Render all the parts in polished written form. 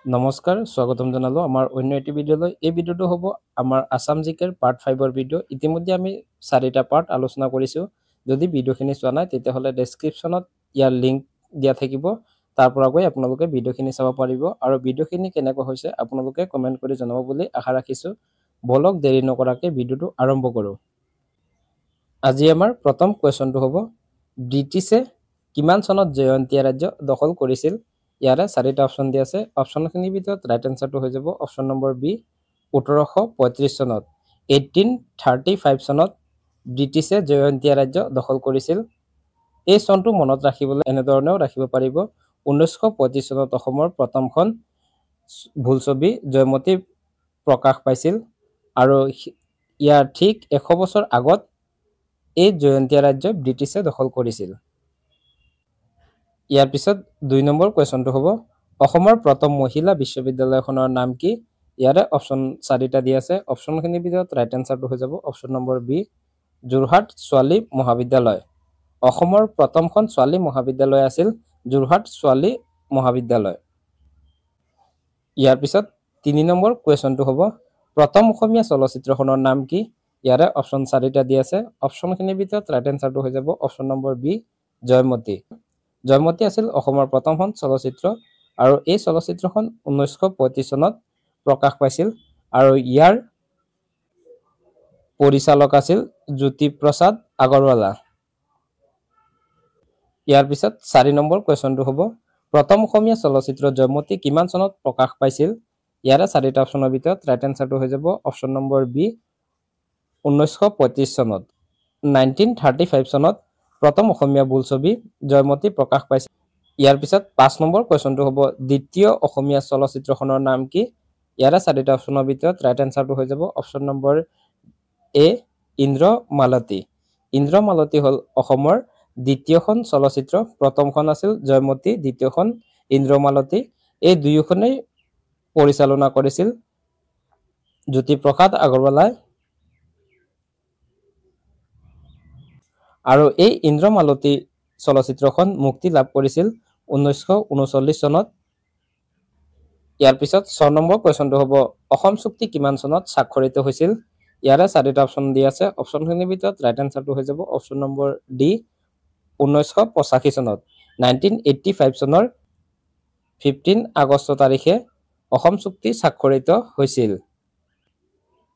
নমস্কাৰ স্বাগতম জনালো আমাৰ অন্য এটি ভিডিঅলৈ। এই ভিডিঅটো হ'ব আমাৰ আসাম জিকেৰ পাৰ্ট 5ৰ ভিডিঅ'। ইতিমধ্যে আমি 4টা পাৰ্ট আলোচনা কৰিছো। যদি ভিডিঅ'খিনি চোৱা নাই তেতিয়াহ'লে ডেছক্ৰিপশ্যনত ইয়াৰ লিংক দিয়া থাকিব, তাৰ পৰা গৈ আপোনালোকে ভিডিঅ'খিনি চাব পাৰিব আৰু ভিডিঅ'খিনি কেনেকুৱা হৈছে আপোনালোকে কমেণ্ট কৰি জনাব বুলি আশা ৰাখিছো। বলক দেৰি নকৰাকৈ ভিডিঅ'টো আৰম্ভ কৰোঁ। আজি আমাৰ প্ৰথম কুৱেশ্যনটো হ'ব, ব্ৰিটিছে কিমান চনত জয়ন্তীয়া ৰাজ্য দখল কৰিছিল? ইয়াৰে 4টা অপশ্যন দিয়া আছে। অপশ্যনখিনিৰ ভিতৰত ৰাইট এনচাৰটো হৈ যাব অপশ্যন নম্বৰ বি, 1835 চনত। 1835 চনত ব্ৰিটিছে জয়ন্তীয়া ৰাজ্য দখল কৰিছিল। এই চনটো মনত ৰাখিবলৈ এনেধৰণেও ৰাখিব পাৰিব, 1935 চনত অসমৰ প্ৰথমখন বোলছবি জয়মতী প্ৰকাশ পাইছিল আৰু ইয়াৰ ঠিক 100 বছৰ আগত এই জয়ন্তীয়া ৰাজ্য ব্ৰিটিছে দখল কৰিছিল। ইয়াৰ পিছত 2 নম্বৰ কুৱেশ্যনটো হ'ব, অসমৰ প্ৰথম মহিলা বিশ্ববিদ্যালয়খনৰ নাম কি? ইয়াৰে অপশ্যন 4টা দিয়া আছে। অপশ্যনখিনিৰ ভিতৰত ৰাইট এনচাৰটো হৈ যাব অপশ্যন নম্বৰ বি, যোৰহাট ছোৱালী মহাবিদ্যালয়। অসমৰ প্ৰথমখন ছোৱালী মহাবিদ্যালয় আছিল যোৰহাট ছোৱালী মহাবিদ্যালয়। ইয়াৰ পিছত 3 নম্বৰ কুৱেশ্যনটো হ'ব, প্ৰথম অসমীয়া চলচ্চিত্ৰখনৰ নাম কি? ইয়াৰে অপশ্যন 4টা দিয়া আছে। অপশ্যনখিনিৰ ভিতৰত ৰাইট এনচাৰটো হৈ যাব option number B, Joymoti. Joymoti আছিল অসমৰ প্ৰথমখন চলচ্চিত্ৰ আৰু এই চলচ্চিত্ৰখন 1935 চনত প্ৰকাশ পাইছিল আৰু ইয়াৰ পৰিচালক আছিল জ্যোতিপ্ৰসাদ আগৰৱালা। ইয়াৰ পিছত 4 নম্বৰ কুৱেশ্যনটো হ'ব, প্ৰথম অসমীয়া চলচ্চিত্ৰ জয়মতী কিমান চনত প্ৰকাশ পাইছিল? ইয়াৰে 4টা অপশ্যনৰ ভিতৰত ৰাইট এনচাৰটো হৈ যাব অপশ্যন নম্বৰ বি, 1935 চনত। 1935 চনত প্ৰথম অসমীয়া বোলছবি জয়মতী প্ৰকাশ পাইছিল। ইয়াৰ পিছত 5 নম্বৰ কুৱেশ্যনটো হ'ব, দ্বিতীয় অসমীয়া চলচ্চিত্ৰখনৰ নাম কি? ইয়াৰে 4টা অপশ্যনৰ ভিতৰত ৰাইট এনচাৰটো হৈ যাব অপশ্যন নম্বৰ এ, ইন্দ্ৰমালতী। ইন্দ্ৰমালতী হ'ল অসমৰ দ্বিতীয়খন চলচ্চিত্ৰ। প্ৰথমখন আছিল জয়মতী, দ্বিতীয়খন ইন্দ্ৰমালতী। এই দুয়োখনেই পৰিচালনা কৰিছিল জ্যোতিপ্ৰসাদ আগৰৱালাই আৰু এই ইন্দ্ৰমালতী চলচ্চিত্ৰখন মুক্তি লাভ কৰিছিল 1939 চনত। ইয়াৰ পিছত 6 নম্বৰ কুৱেশ্যনটো হ'ব, অসম চুক্তি কিমান চনত স্বাক্ষৰিত হৈছিল? ইয়াৰে 4টা অপশ্যন দিয়া আছে। অপশ্যনখিনিৰ ভিতৰত ৰাইট এনচাৰটো হৈ যাব অপশ্যন নম্বৰ ডি, 1985 চনত। 1985 চনৰ 15 আগষ্ট তাৰিখে অসম চুক্তি স্বাক্ষৰিত হৈছিল।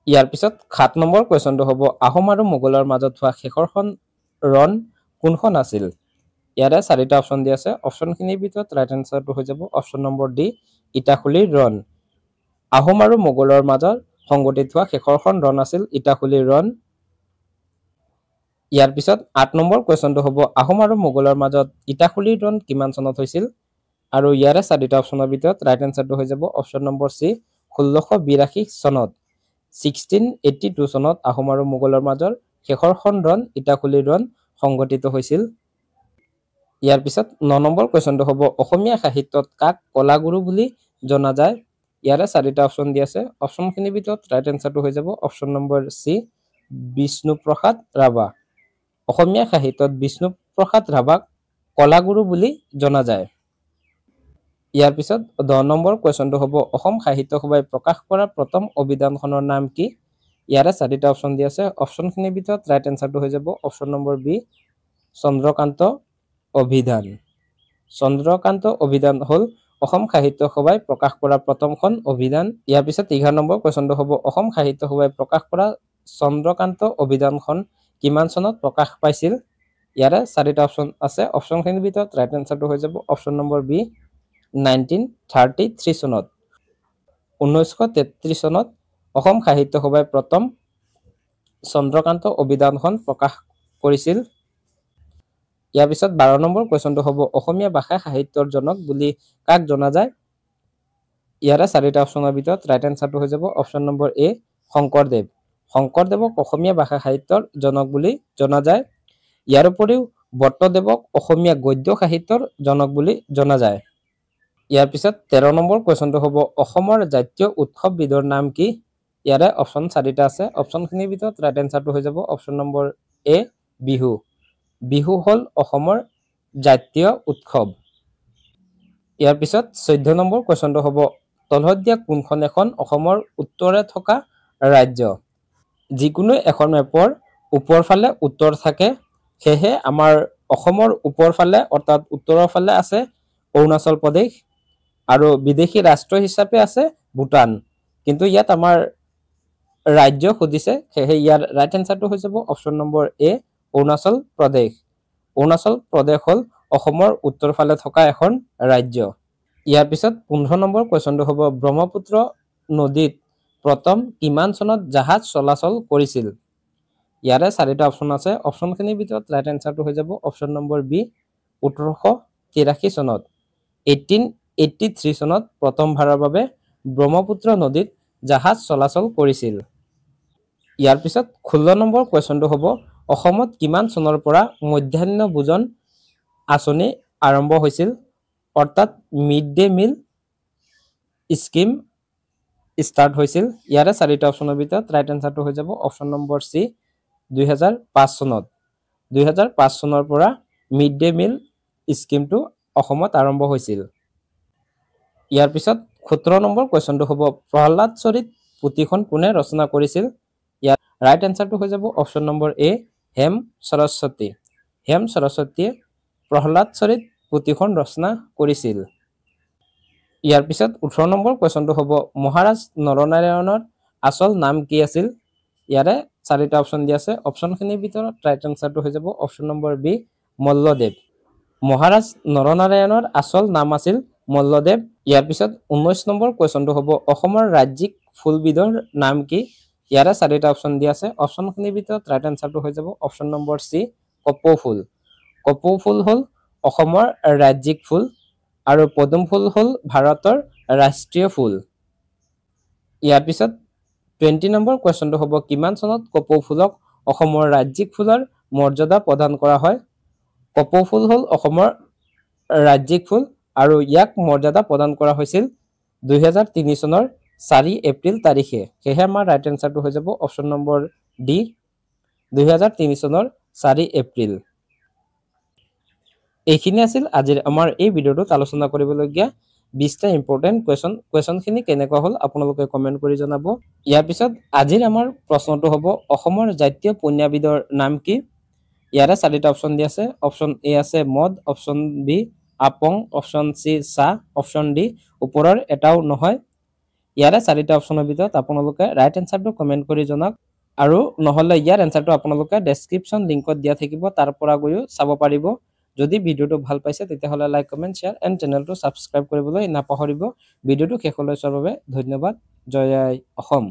ইয়াৰ পিছত 7 নম্বৰ কুৱেশ্যনটো হ'ব, আহোম আৰু মোগলৰ মাজত হোৱা শেষৰখন ৰণ কোনখন আছিল? ইয়াৰে 4টা অপশ্যন দিয়া আছে। অপশ্যনখিনিৰ ভিতৰত ৰাইট এনচাৰটো হৈ যাব অপশ্যন নম্বৰ ডি, ইটাখুলিৰ ৰণ। আহোম আৰু মোগলৰ মাজত সংঘটিত হোৱা শেষৰখন ৰণ আছিল ইটাখুলিৰ ৰণ। ইয়াৰ পিছত 8 নম্বৰ কুৱেশ্যনটো হ'ব, আহোম আৰু মোগলৰ মাজত ইটাখুলিৰ ৰণ কিমান চনত হৈছিল? আৰু ইয়াৰে 4টা অপশ্যনৰ ভিতৰত ৰাইট এনচাৰটো হৈ যাব অপশ্যন নম্বৰ চি, 1682 চনত। 1682 চনত আহোম আৰু মোগলৰ মাজৰ শেষৰখন ৰণ ইটাখুলিৰ ৰণ সংঘটিত হৈছিল। ইয়াৰ পিছত 9 নম্বৰ কুৱেশ্যনটো হ'ব, অসমীয়া সাহিত্যত কাক কলাগুৰু বুলি জনা যায়? ইয়াৰে 4টা অপশ্যন দিয়া আছে। অপশ্যনখিনিৰ ভিতৰত ৰাইট এনচাৰটো হৈ যাব option number C, Bishnuprasad Rabha. Assamese সাহিত্যত বিষ্ণুপ্ৰসাদ ৰাভাক কলাগুৰু বুলি জনা যায়। ইয়াৰ পিছত 10 নম্বৰ কুৱেশ্যনটো হ'ব, অসম সাহিত্য সভাই প্ৰকাশ কৰা প্ৰথম অভিধানখনৰ নাম কি? ইয়াৰে 4টা অপশ্যন দিয়া আছে। অপশ্যনখিনিৰ ভিতৰত ৰাইট এনচাৰটো হৈ যাব অপশ্যন নম্বৰ বি, চন্দ্ৰকান্ত অভিধান। চন্দ্ৰকান্ত অভিধান হ'ল অসম সাহিত্য সভাই প্ৰকাশ কৰা প্ৰথমখন অভিধান। ইয়াৰ পিছত 11 নম্বৰ কুৱেশ্যনটো হ'ব, অসম সাহিত্য সভাই প্ৰকাশ কৰা চন্দ্ৰকান্ত অভিধানখন কিমান চনত প্ৰকাশ পাইছিল? ইয়াৰে 4টা অপশ্যন আছে। অপশ্যনখিনিৰ ভিতৰত ৰাইট এনচাৰটো হৈ যাব অপশ্যন নম্বৰ বি, 1933 চনত। 1933 চনত অসম সাহিত্য সভাই প্ৰথম চন্দ্ৰকান্ত অভিধানখন প্ৰকাশ কৰিছিল। ইয়াৰ পিছত 12 নম্বৰ কুৱেশ্যনটো হ'ব, অসমীয়া ভাষা সাহিত্যৰ জনক বুলি কাক জনা যায়? ইয়াৰে 4টা অপশ্যনৰ ভিতৰত ৰাইট এনচাৰটো হৈ যাব অপশ্যন নম্বৰ এ, শংকৰদেৱ। শংকৰদেৱক অসমীয়া ভাষা সাহিত্যৰ জনক বুলি জনা যায়। ইয়াৰ উপৰিও বট্টদেৱক অসমীয়া গদ্য সাহিত্যৰ জনক বুলি জনা যায়। ইয়াৰ পিছত 13 নম্বৰ কুৱেশ্যনটো হ'ব, অসমৰ জাতীয় উৎসৱবিধৰ নাম কি? ইয়াৰে অপশ্যন 4টা আছে। অপশ্যনখিনিৰ ভিতৰত ৰাইট এনচাৰটো হৈ যাব অপশ্যন নম্বৰ এ, বিহু। বিহু হ'ল অসমৰ জাতীয় উৎসৱ। ইয়াৰ পিছত 14 নম্বৰ কুৱেশ্যনটো হ'ব, তলত দিয়া কোনখন এখন অসমৰ উত্তৰে থকা ৰাজ্য? যিকোনো এখন মেপৰ ওপৰ ফালে উত্তৰ থাকে, সেয়েহে আমাৰ অসমৰ ওপৰ ফালে অৰ্থাৎ উত্তৰৰ ফালে আছে অৰুণাচল প্ৰদেশ আৰু বিদেশী ৰাষ্ট্ৰ হিচাপে আছে ভূটান। কিন্তু ইয়াত আমাৰ ৰাজ্য সুধিছে, সেয়েহে ইয়াৰ ৰাইট এনচাৰটো হৈ যাব অপশ্যন নম্বৰ এ অৰুণাচল প্ৰদেশ। অৰুণাচল প্ৰদেশ হ'ল অসমৰ উত্তৰ ফালে থকা এখন ৰাজ্য। ইয়াৰ পিছত 15 নম্বৰ কুৱেশ্যনটো হ'ব ব্ৰহ্মপুত্ৰ নদীত প্ৰথম কিমান চনত জাহাজ চলাচল কৰিছিল? ইয়াৰে 4টা অপশ্যন আছে। অপশ্যনখিনিৰ ভিতৰত ৰাইট এনচাৰটো হৈ যাব অপশ্যন নম্বৰ বি 1883 চনত। 1883 চনত প্ৰথমবাৰৰ বাবে ব্ৰহ্মপুত্ৰ নদীত জাহাজ চলাচল কৰিছিল। ইয়াৰ পিছত 16 নম্বৰ কুৱেশ্যনটো হ'ব অসমত কিমান চনৰ পৰা মধ্যাহ্ন ভোজন আঁচনি আৰম্ভ হৈছিল? অৰ্থাৎ mid day meal scheme start হৈছিল। ইয়াৰে 4টা অপশ্যনৰ ভিতৰত ৰাইট এনচাৰটো হৈ যাব অপশ্যন নম্বৰ চি 2005 চনত। 2005 চনৰ পৰা মিড ডে মিল স্কিমটো অসমত আৰম্ভ হৈছিল। ইয়াৰ পিছত 17 নম্বৰ কুৱেশ্যনটো হ'ব প্ৰহ্লাদ চৰিত পুথিখন কোনে ৰচনা কৰিছিল? ইয়াৰ ৰাইট এনচাৰটো হৈ যাব অপশ্যন নম্বৰ এ হেম সৰস্বতী। হেম সৰস্বতীয়ে প্ৰহ্লাদ চৰিত পুথিখন ৰচনা কৰিছিল। ইয়াৰ পিছত 18 নম্বৰ কুৱেশ্যনটো হ'ব মহাৰাজ নৰনাৰায়ণৰ আচল নাম কি আছিল? ইয়াৰে 4টা অপশ্যন দিয়া আছে। অপশ্যনখিনিৰ ভিতৰত ৰাইট এনচাৰটো হৈ যাব অপশ্যন নম্বৰ বি মল্লদেৱ। মহাৰাজ নৰনাৰায়ণৰ আচল নাম আছিল মল্লদেৱ। ইয়াৰ পিছত 19 নম্বৰ কুৱেশ্যনটো হ'ব অসমৰ ৰাজ্যিক ফুলবিধৰ নাম কি? ইয়াৰে 4টা অপশ্যন দিয়া আছে। অপশ্যনখিনিৰ ভিতৰত ৰাইট এনচাৰটো হৈ যাব অপশ্যন নম্বৰ চি কপৌ ফুল। কপৌ ফুল হ'ল অসমৰ ৰাজ্যিক ফুল আৰু পদুম ফুল হ'ল ভাৰতৰ ৰাষ্ট্ৰীয় ফুল। ইয়াৰ পিছত 20 নম্বৰ কুৱেশ্যনটো হ'ব কিমান চনত কপৌ ফুলক অসমৰ ৰাজ্যিক ফুলৰ মৰ্যাদা প্ৰদান কৰা হয়? কপৌ ফুল হ'ল অসমৰ ৰাজ্যিক ফুল আৰু ইয়াক মৰ্যাদা প্ৰদান কৰা হৈছিল 2003 চনৰ 4 এপ্ৰিল তাৰিখে। সেয়েহে আমাৰ ৰাইট এনচাৰটো হৈ যাব অপশ্যন নম্বৰ ডি 2003 চনৰ 4 এপ্ৰিল। এইখিনি আছিল আজিৰ আমাৰ এই ভিডিঅ'টোত আলোচনা কৰিবলগীয়া 20টা ইম্পৰ্টেণ্ট কুৱেশ্যন। কুৱেশ্যনখিনি কেনেকুৱা হ'ল আপোনালোকে কমেণ্ট কৰি জনাব। ইয়াৰ পিছত আজিৰ আমাৰ প্ৰশ্নটো হ'ব অসমৰ জাতীয় পণ্যবিধৰ নাম কি? ইয়াৰে 4টা অপশ্যন দিয়া আছে। অপশ্যন এ আছে মদ, অপশ্যন বি আপং, অপশ্যন চি চাহ, অপশ্যন ডি ওপৰৰ এটাও নহয়। ইয়াৰে 4টা অপশ্যনৰ ভিতৰত আপোনালোকে ৰাইট এনচাৰটো কমেণ্ট কৰি জনাওক আৰু নহ'লে ইয়াৰ এনচাৰটো আপোনালোকে ডেছক্ৰিপশ্যন লিংকত দিয়া থাকিব, তাৰ পৰা গৈও চাব পাৰিব। যদি ভিডিঅ'টো ভাল পাইছে তেতিয়াহ'লে লাইক, কমেণ্ট, শ্বেয়াৰ এণ্ড চেনেলটো ছাবস্ক্ৰাইব কৰিবলৈ নাপাহৰিব। ভিডিঅ'টো শেষলৈ চোৱাৰ বাবে ধন্যবাদ। জয় আই অসম।